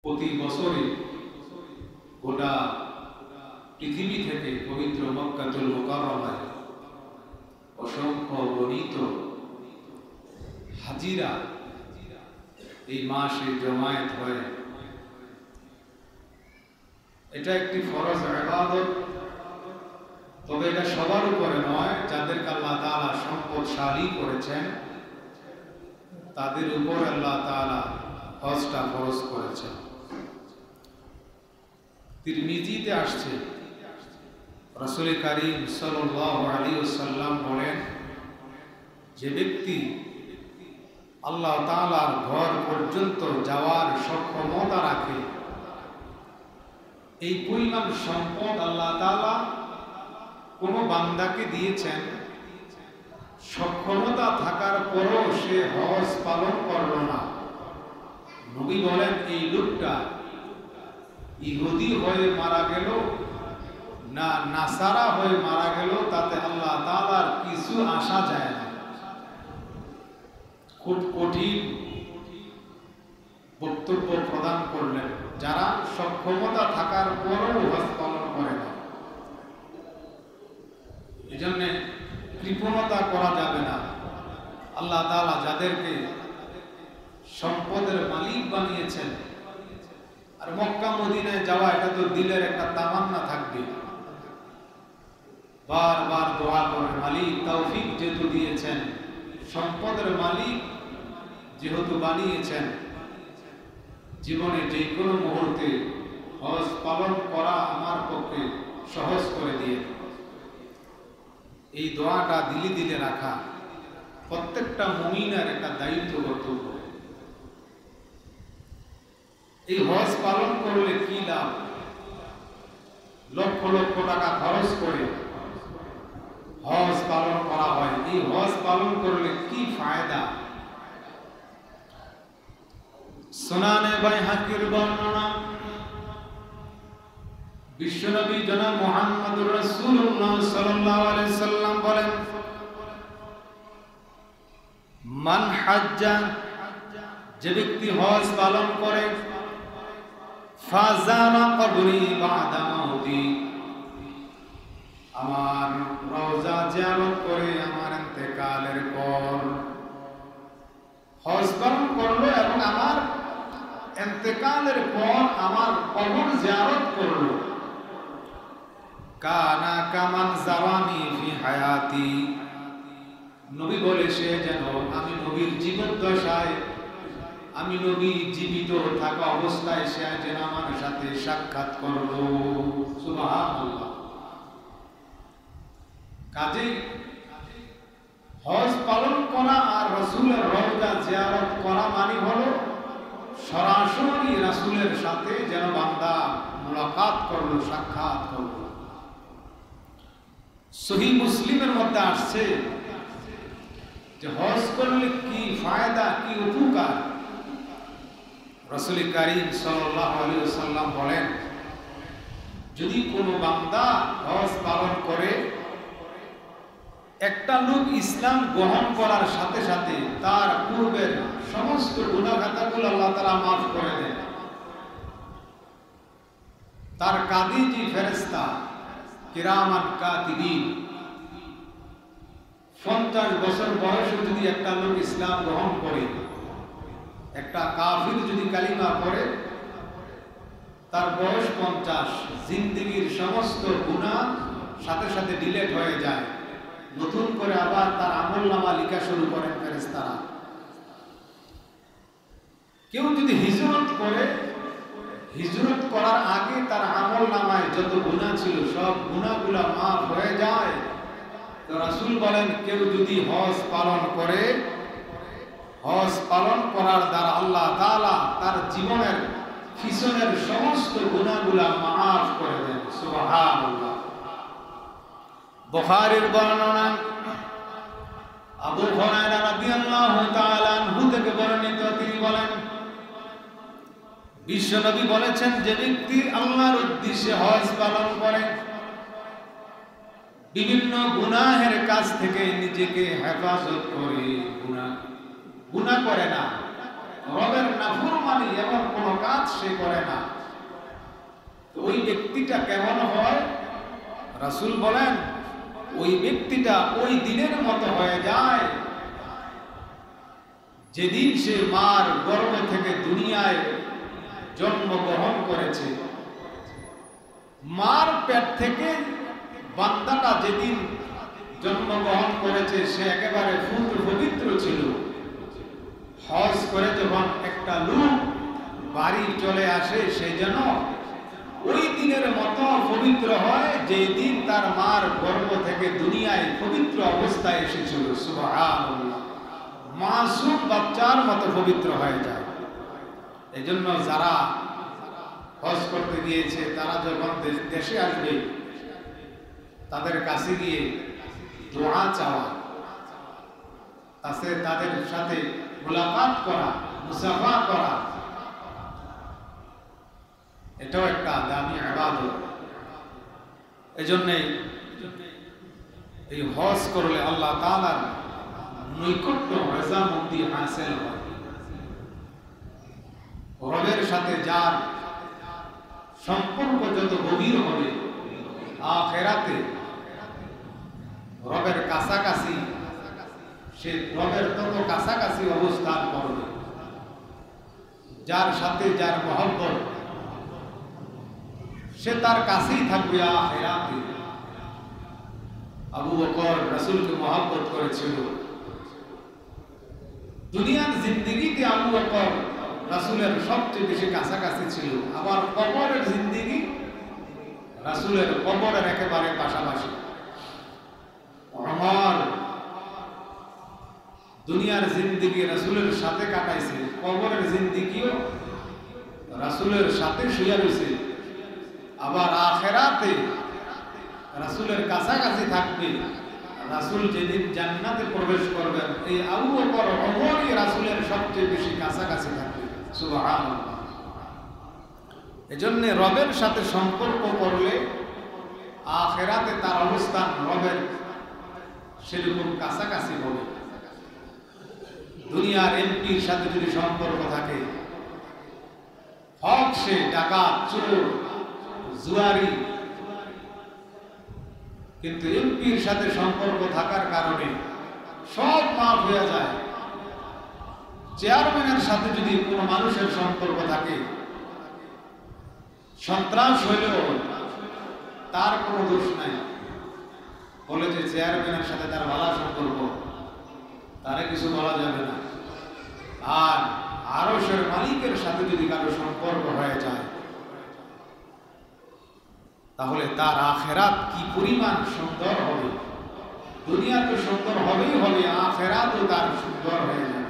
প্রতি বছরে গোটা পৃথিবী থেকে পবিত্র মক্কাতুল মুকাররমায় অসংখ্য গণিত হাজিরা এই মাসে জমায়েত হয়। এটা একটি ফরজ ইবাদত, তবে এটা সবার উপরে নয়। যাদেরকে আল্লাহ তাআলা সম্পদশালী করেছেন তাদের উপর আল্লাহ তাআলা হজটা ফরজ করেছেন। তিরমিজিতে আসছে, রাসূল কারীম সাল্লাল্লাহু আলাইহি ওয়াসাল্লাম বলেন, যে ব্যক্তি আল্লাহ তাআলার ঘর পর্যন্ত যাওয়ার সক্ষমতা রাখে, এই পরিমাণ সম্পদ আল্লাহ তাআলা কোনো বান্দাকে দিয়েছেন, সক্ষমতা থাকার পরও সে হজ পালন করল না। নবী বলেন, এই লোকটা ইহুদি হয়ে মারা গেল না নাসারা হয়ে মারা গেল, তাতে আল্লাহ তাআলার কিছু আসা যায় না। খুব কঠিন বক্তব্য প্রদান করলেন। যারা সক্ষমতা থাকার পরও হজ পালন করে না, এজন্য কৃপণতা করা যাবে না। আল্লাহ তাআলা যাদেরকে সম্পদের মালিক বানিয়েছেন, আর মক্কা মদিনায় যাওয়া এটা তো দিলের একটা তামান্না থাকবে, বারবার দোয়া করে মালিক তৌফিক যেহেতু দিয়েছেন, সম্পদের মালিক যেহেতু বানিয়েছেন, জীবনে যে কোনো মুহূর্তে হজ পালন করা আমার পক্ষে সহজ করে দিয়ে এই দোয়াটা দিলে দিলে রাখা প্রত্যেকটা মুমিনের একটা দায়িত্ব কর্তব্য। এই হজ পালন করলে কি লাভ? লক্ষ লক্ষ টাকা খরচ করে হজ পালন করা হয়, এই হজ পালন করলে কি ফায়দা? সুনানে বাইহাকির বর্ণনা, বিশ্বনবী জনাব মুহাম্মদুর রাসূলুল্লাহ সাল্লাল্লাহু আলাইহি সাল্লাম বলেন, মান হাজ্জা, যে ব্যক্তি হজ পালন করে, ফাজারা কবরি বাদা মাউতি, আমার রওজা জিয়ারত করে আমার ইন্তেকালের পর হজ পালন করলো এবং আমার ইন্তেকালের পর আমার কবর জিয়ারত করলো, কানা কামান জারানি ফি হায়াতি, নবী বলে সে যেন আমি নবীর জীবদ্দশায়, আমি নবী জীবিত থাকা অবস্থায় সে যেন আমার সাথে সাক্ষাৎ করলো। সুবহানাল্লাহ। কাজে হজ পালন করা আর রাসূলের রওজা জিয়ারত করা মানে হলো সরাসরি রাসূলের সাথে যেন বান্দা মুলাকাত করলো, সাক্ষাৎ করলো। সহিহ মুসলিমের মধ্যে আসছে যে হজ করলে কি ফায়দা, কি উপকার। রাসূল কারীম সাল্লাল্লাহু আলাইহি ওয়াসাল্লাম বলেন, যদি কোনো বান্দা হজ পালন করে, একটা লোক ইসলাম গ্রহণ করার সাথে সাথে তার পূর্বের সমস্ত গুনাহ খাতাগুলো আল্লাহ তাআলা মাফ করে দেন। তার কাদিজি ফেরেশতা কিরামান কাতিবিন, 50 বছর বয়সে যদি একটা লোক ইসলাম গ্রহণ করে, একটা কাফির যদি কালিমা পড়ে, তার বয়স 50, জিন্দেগীর সমস্ত গুনাহ সাথে সাথে ডিলেট হয়ে যায়, নতুন করে আবার তার আমলনামা লেখা শুরু করেন ফেরেশতারা। কেউ যদি হিজরত করে, হিজরত করার আগে তার আমলনামায় যত গুনাহ ছিল সব গুনাহগুলো মাফ হয়ে যায়। তো রাসূল বলেন, কেউ যদি হজ পালন করে, হজ পালন করার দ্বারা আল্লাহ তাআলা তার জীবনের পিছনের সমস্ত গুনাহগুলো মাফ করে দেন। সুবহানাল্লাহ। বুখারীর বর্ণনা, আবু হুরায়রা রাদিয়াল্লাহু তাআলা আনহু থেকে বর্ণিত, তিনি বলেন, বিশ্বনবী বলেছেন, যে ব্যক্তি আল্লাহর উদ্দেশ্যে হজ পালন করে, বিভিন্ন গুনাহের কাছ থেকে নিজেকে হেফাজত করে, গুনাহ করে না, রবের নাফরমানি এমন কোন কাজ সে করে না, তো ওই ব্যক্তিটা কেমন হয়? রাসূল বলেন ওই ব্যক্তিটা ওই দিনের মতো হয়ে যায় যেদিন সে মার গর্ভ থেকে দুনিয়ায় জন্মগ্রহণ করেছে। মার পেট থেকে বান্দাটা যেদিন জন্মগ্রহণ করেছে সে একেবারে পবিত্র ছিল। হজ করে যখন একটা লোক বাড়ি চলে আসে সে যেন ওই দিনের মতো পবিত্র হয় যে দিন তার মার গর্ভ থেকে দুনিয়ায় পবিত্র অবস্থায় এসেছিল। সুবহানাল্লাহ, মাসুম বাচ্চার মতো পবিত্র হয়ে যায়। এজন্য যারা হজ করতে গিয়েছে তারা যখন দেশে আসবে তাদের কাছে গিয়ে দোয়া চাওয়া, তাদের সাথে মুলাকাত করা, মুসাফা করা, এটাও একটা দামি ইবাদত। এজন্যই এই হজ করলে আল্লাহ তাআলার নৈকট্য রেজামন্দি হাসিল হয়। রবের সাথে যার সম্পর্ক যত গভীর হবে আখিরাতে রবের কাছাকাছি, সে রবের তত কাছাকাছি অবস্থান করবে। যার সাথে যার মহব্বত সে তার কাছেই থাকবে আখিরাতে। আবু বকর রাসূলকে মহব্বত করেছিল। দুনিয়ার জিন্দেগিতে আবু বকর রাসূলের সবচেয়ে বেশি কাছাকাছি ছিল, আবার কবরের জিন্দেগি রাসূলের কবরের একেবারে পাশাপাশি। ওমর দুনিয়ার জিন্দেগি রাসূলের সাথে কাটাইছে, কবরের জিন্দেগিও রাসূলের সাথে শুয়ে রয়েছে, আবার আখিরাতে রাসূলের কাছাকাছি থাকবে। রাসূল যেদিন জান্নাতে প্রবেশ করবেন এই আবু বকর ওমরই রাসূলের সবচেয়ে বেশি কাছাকাছি থাকবে। সুবহানাল্লাহ। এজন্য রবের সাথে সম্পর্ক করলে আখিরাতে তার অবস্থান রবের সেরকম কাছাকাছি হবে। দুনিয়ার এমপির সাথে যদি সম্পর্ক থাকে, হক সে ডাকাত, চোর, জুয়ারি, কিন্তু এমপির সাথে সম্পর্ক থাকার কারণে সব মাফ হয়ে যায়। চেয়ারম্যানের সাথে যদি কোনো মানুষের সম্পর্ক থাকে, সন্ত্রাস হইলেও তার কোনো দোষ নাই, বলে যে চেয়ারম্যানের সাথে তার ভালো সম্পর্ক, তারে কিছু বলা যাবে না। আর আরশের মালিকের সাথে যদি কারো সম্পর্ক হয়ে যায় তাহলে তার আখিরাত কি পরিমাণ সুন্দর হবে। দুনিয়া তো সুন্দর হবেই হবে, আখিরাতও তার সুন্দর হয়ে যাবে।